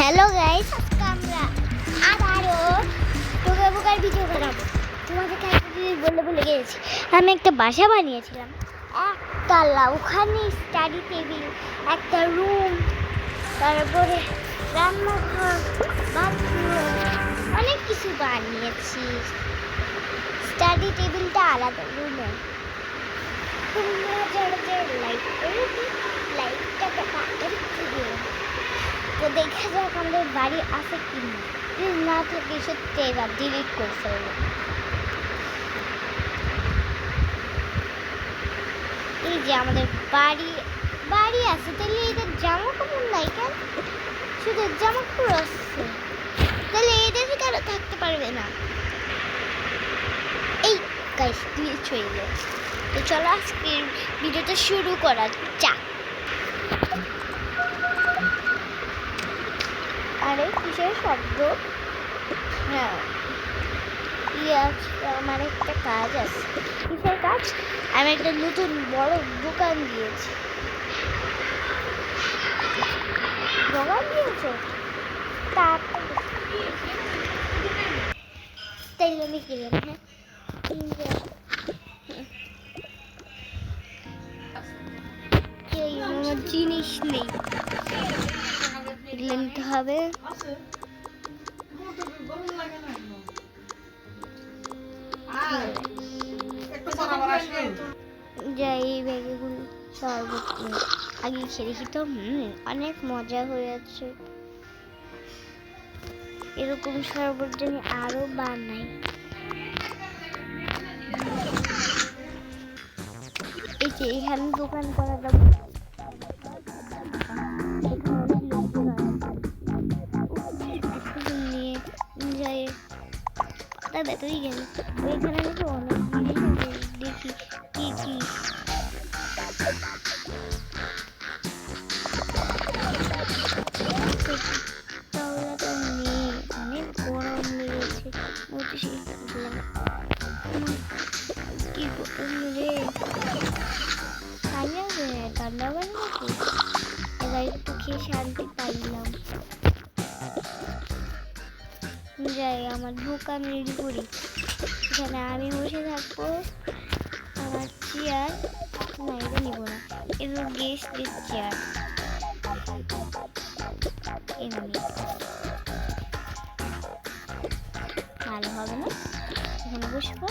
Hello guys, আজকে আমরা আবারও টোকাবোকার ভিডিও বানাবো। তোমাদেরকে একটা জিনিস বলে গেছি, আমি একটা বাসা বানিয়েছিলাম একতলা। ওখানে স্টাডি টেবিল, একটা রুম, তারপরে রান্নাঘর, বাথরুম, অনেক কিছু বানিয়েছি। স্টাডি টেবিলটা আলাদা রুমে। তোমরা যারা লাইক করে লাইকটা দিও। তো দেখা যাক আমাদের বাড়ি আছে কি না। যদি না থাকে সত্যি এবার ডিলিট করে ফেলবো। এই যে আমাদের বাড়ি আছে, তাহলে এদের জামা কাপড় নাই কেন? শুধু জামা কাপড় আছে, তাহলে এদের ভিতরে থাকতে পারবে না। এই গাইস ডিলিট হয়ে গেল। তো চলো আজকের ভিডিওটা শুরু করা যাক। আরে কিসের শব্দ? হ্যাঁ, আমার একটা কাজ আছে। কিসের কাজ? আমি একটা নতুন বড় দোকান দিয়েছি। দোকান দিয়েছ? তাই আমি কিনলাম। হ্যাঁ, আমার জিনিস নেই, নিতে হবে। যাই ব্যাগগুলো শরবত আগে খেয়ে দেখি তো। অনেক মজা হয়েছে। এরকম শরবত আমি আরো বানাই। এই যে এখানে দোকান করা যাবে। ভেতরেই গেল। ওইখানে নাকি অনেক জিনিস দেখি কি কি। অনেক গরম লেগেছে। কি গরম রে! ঠান্ডা হবে নাকি? এবার একটু খেয়ে শান্তি পাইলাম। যাই আমার দোকান রেডি করি। এখানে আমি বসে থাকবো। আমার চেয়ার না, এটা নিব না, এটা গেস্টের চেয়ার। ভালো হবে না? এখানে বসবো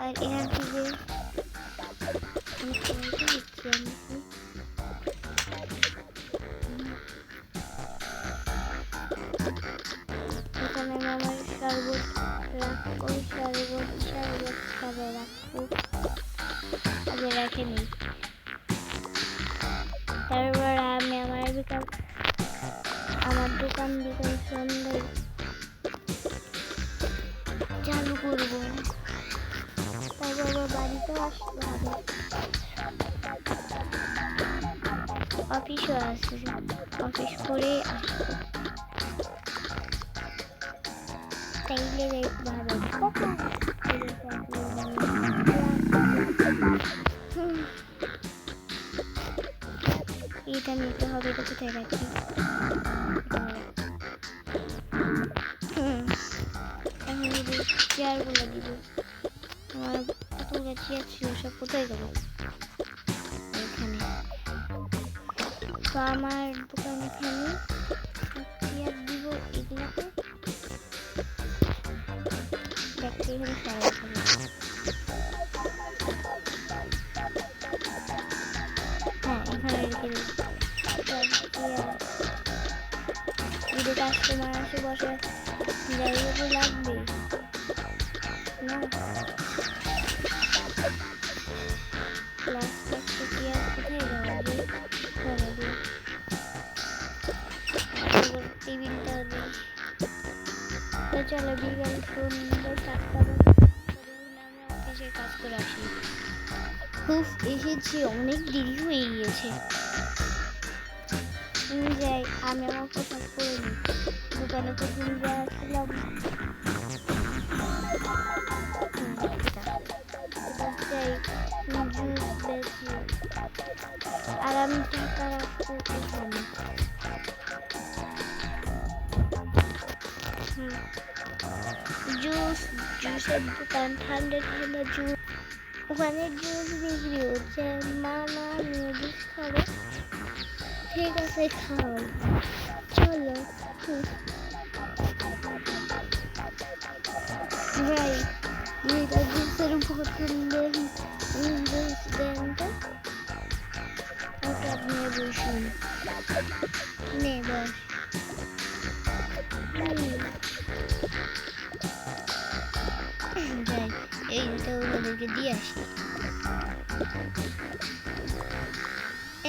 আর এখান থেকে এখানে আমার শরবত রাখবো, শরবত খাবে রাখবো। আগে রেখে নিই। তারপর আমি আমার দোকান বিকাল সন্ধ্যায় চালু করবো। তারপর আবার বাড়িতেও আসতে হবে। অফিসও আছে, অফিস করে আসবো। তাইলে ভালো। এটা নিতে হবে। এটা কোথায় রাখি? এখন যদি চেয়ারগুলো দিব, আমার কতগুলো চেয়ার ছিল সব কোথায় গেল? এখানে তো আমার দোকান এখানে চেয়ার দিব। এগুলোতে দেখতে এখানে সবাই হ্যাঁ এখানে রেখে দিই। যদি কাস্টমার আসে বসে জায়গাটা লাগবে না। টেবিলটা দিই। তো চলো বিকাল সন্ধ্যা 7টা আমি অফিসে কাজ করে আসি। খুব এসেছি, অনেক দেরি হয়ে গিয়েছে। যাই আমি আমার পোশাক পরে নিই। দোকানে প্রথম যাচ্ছিলাম আর আমি টাকা রাখবো এখানে। জুসের দোকান, ঠান্ডা ঠান্ডা জুস, ওখানে জুস বিক্রি হচ্ছে। মা না আমিও জুস খাবো। ঠিক আছে খাও, চলো। ভাই মেয়েটা জুসের বোতল দেখি, জুস দেন তো। ওটা নিয়ে বসুন, নে বস। যাই এইটা ওদেরকে দিয়ে আসি।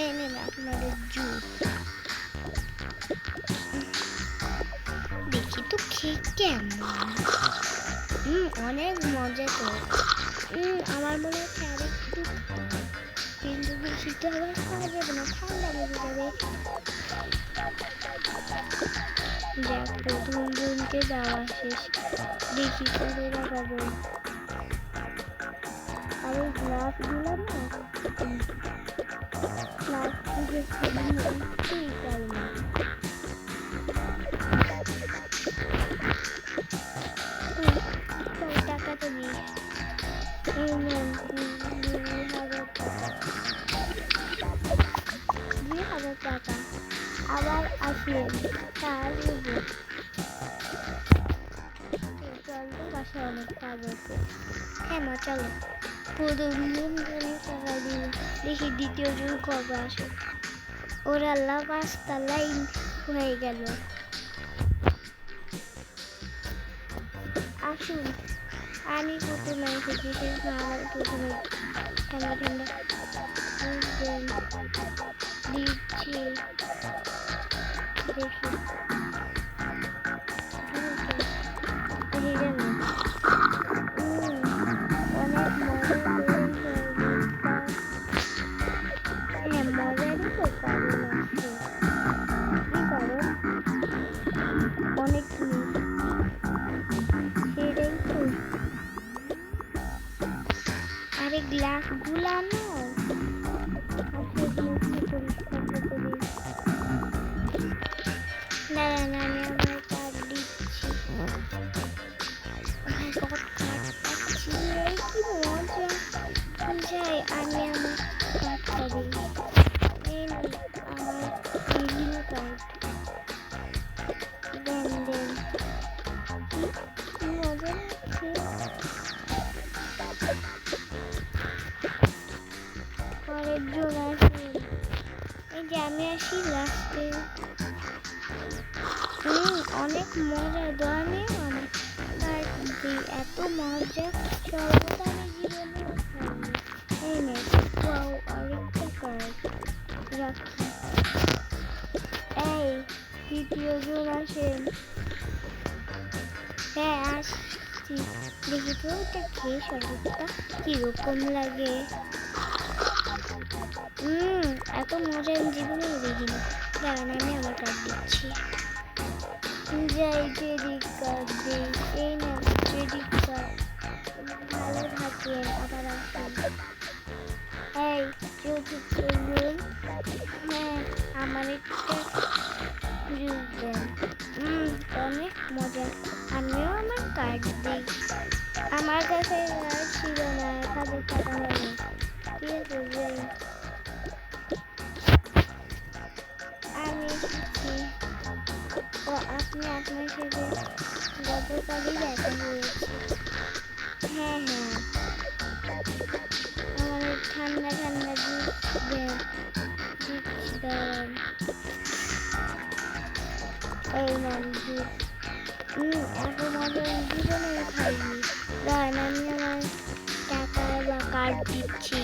এই নেন আপনাদের জুস। দেখি তো খেয়ে কেমন। অনেক মজা তো। আমার মনে হচ্ছে আরেকটু, কিন্তু বেশি তো আবার খাওয়া যাবে না, ঠান্ডা লেগে যাবে। যাক, প্রথম জনকে দেওয়া শেষ, দেখি করে লাগাবো। আর ওই গ্লাস দিলাম না, গ্লাস থেকে উঠতেই চাই না। টাকাটা দিই, এই নেন 2,000 টাকা। আবার আসলেন, কাজ হবে। চল তো, বাসায় অনেক কাজ আছে। হ্যাঁ মা চলো। প্রথম জন টাকা দিল, দেখি দ্বিতীয় জন কবে আসে। ওরা আল্লাহ, 5টা লাইন হয়ে গেল। আসুন, আমি প্রথমে এসেছি, শেষ না আমার প্রথমে। ঠান্ডা ঠান্ডা দিচ্ছি, দেখি অনেক মজা করে। হ্যাঁ মজারই তো কারণ আছে। কি কারণ? অনেক সেটাই তো। আরে গ্লাস গুলানো, না না আমি আমার কার্ড দিচ্ছি। কি মজা। যাই আমি আমার কার্ডটা দিই। এই আমার রিভিউ কার্ড দেন দেন। কি মজা লাগছে। পরের জন আসুন। এই যে আমি আসি লাস্টে। অনেক মজা, দোয়ানে আমার কার্ড দিই। এত মজা সর্বদা আমি জীবনে খাইনি। এই নে, আরেকটা কার্ড রাখি। এই তৃতীয় জন আসেন। হ্যাঁ আসছি, দেখি তো ওটা খেয়ে শরবতটা কিরকম লাগে। এত মজা আমি জীবনে দেখিনি। দাঁড়ান আমি আমার কার্ড দিচ্ছি। যাই ক্রেডিট কার্ড দিই। এই না ক্রেডিট কার্ড। ভালো থাকেন, আবার আসুন। এই চতুর্থ জন, হ্যাঁ আমার একটা জুস দেন। অনেক মজা। আমিও আমার কার্ড দিই। আমার কাছে আর ছিল না, 1,000 টাকা হয়নি। ঠিক আছে যাই। আমি এসেছি। ও আপনি আপনার সাথে গতকালই দেখা হয়েছে। হ্যাঁ হ্যাঁ, আমার ঠান্ডা ঠান্ডা জুস দেন, দিচ্ছি দাঁড়ান। এই নেন জুস। এত মজা জীবনে খাইনি। দাঁড়ান আমি আমার টাকা বা কার্ড দিচ্ছি।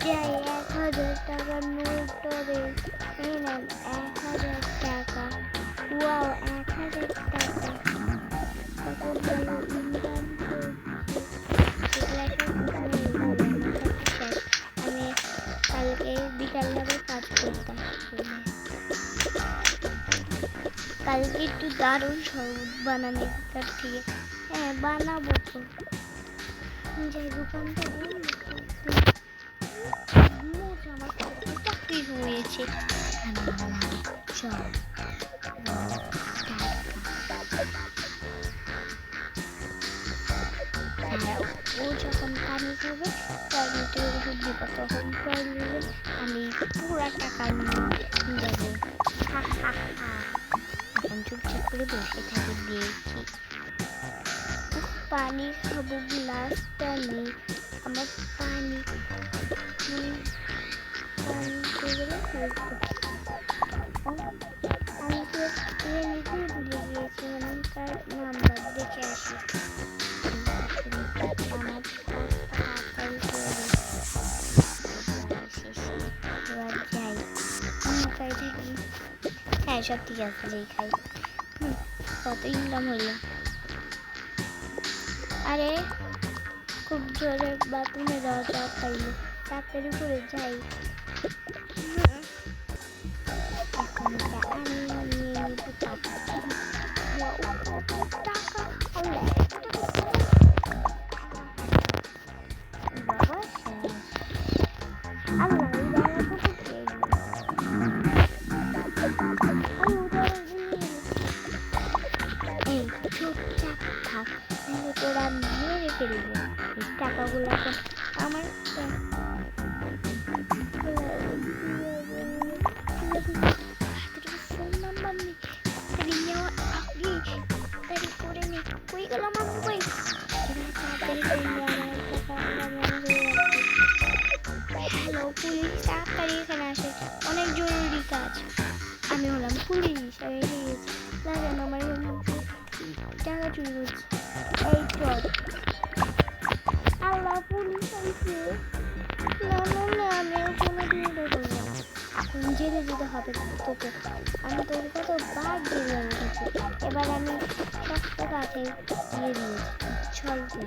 যাই 1,000 টাকার নোটরে। এই নেন 1,000 টাকা। ওয়াও 1,000 টাকা। কত ভালো ইনকাম করছি। আমি কালকে বিকালবেলা কাজ করতাম। কালকে একটু দারুণ শরবত বানানি তার থেকে। হ্যাঁ বানাবো তো। যাই দোকানটা আমার চাকরি হয়েছে। চল হবে, তার মধ্যে ওষুধ দিব, তখন পড়লে আমি পুরা টাকা নিয়ে যাবো। হা হা হা। এখন চুপচাপ করে বসে থাকি, দেখি পানি খাবো, গ্লাসটা নেই আমার, পানি পানি খেয়ে গেলে আমি তো নিজেই ভুলে গিয়েছি, মানে তার নাম্বার দেখে আসি। আমার তাড়াতাড়ি করে শেষ, এবার যাই। খাই থাকি, হ্যাঁ সব ঠিক আছে, যেই খাই। কত ইনকাম হলো? আরে খুব জোরে বাথরুমে যাওয়া যাওয়া পাইলো, তাড়াতাড়ি করে যাই। এখন আমি নিয়ে নিব টাকা। টাকা বাবা শেষ। আল্লাহ এই চুপচাপ থাক, নাহলে তোরা মেরে ফেলবে। এই টাকাগুলো এখন আমার ফোন নাম্বার নেই, তাড়াতাড়ি নেওয়ার আগে তাড়াতাড়ি করে নে। হয়ে গেল আমার মোবাইল, তাড়াতাড়ি করলে আমার টাকা হয়ে যাচ্ছে। হ্যালো পুলিশ, তাড়াতাড়ি এখানে আসে, অনেক জরুরি কাজ। আমি হলাম পুলিশ, আমি গেছি লাগেন আমার টাকা চুরি করছি। এই চল, আল্লাহ পুলিশ আইছে। না না না, আমি কোনো দিন করবো না, এখন জেলে যেতে হবে তোকে। আমি তোর কত বার জেলে উঠেছি, এবার আমি শক্ত কাছে দিয়ে দিয়েছি। চল তুই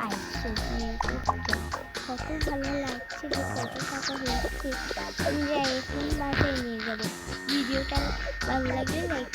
আয়, কত ভালো লাগছে যে কত টাকা হয়েছে। আমি যাই এখন বাসায় নিয়ে যাবো। ভিডিওটা ভালো লাগলে লাইক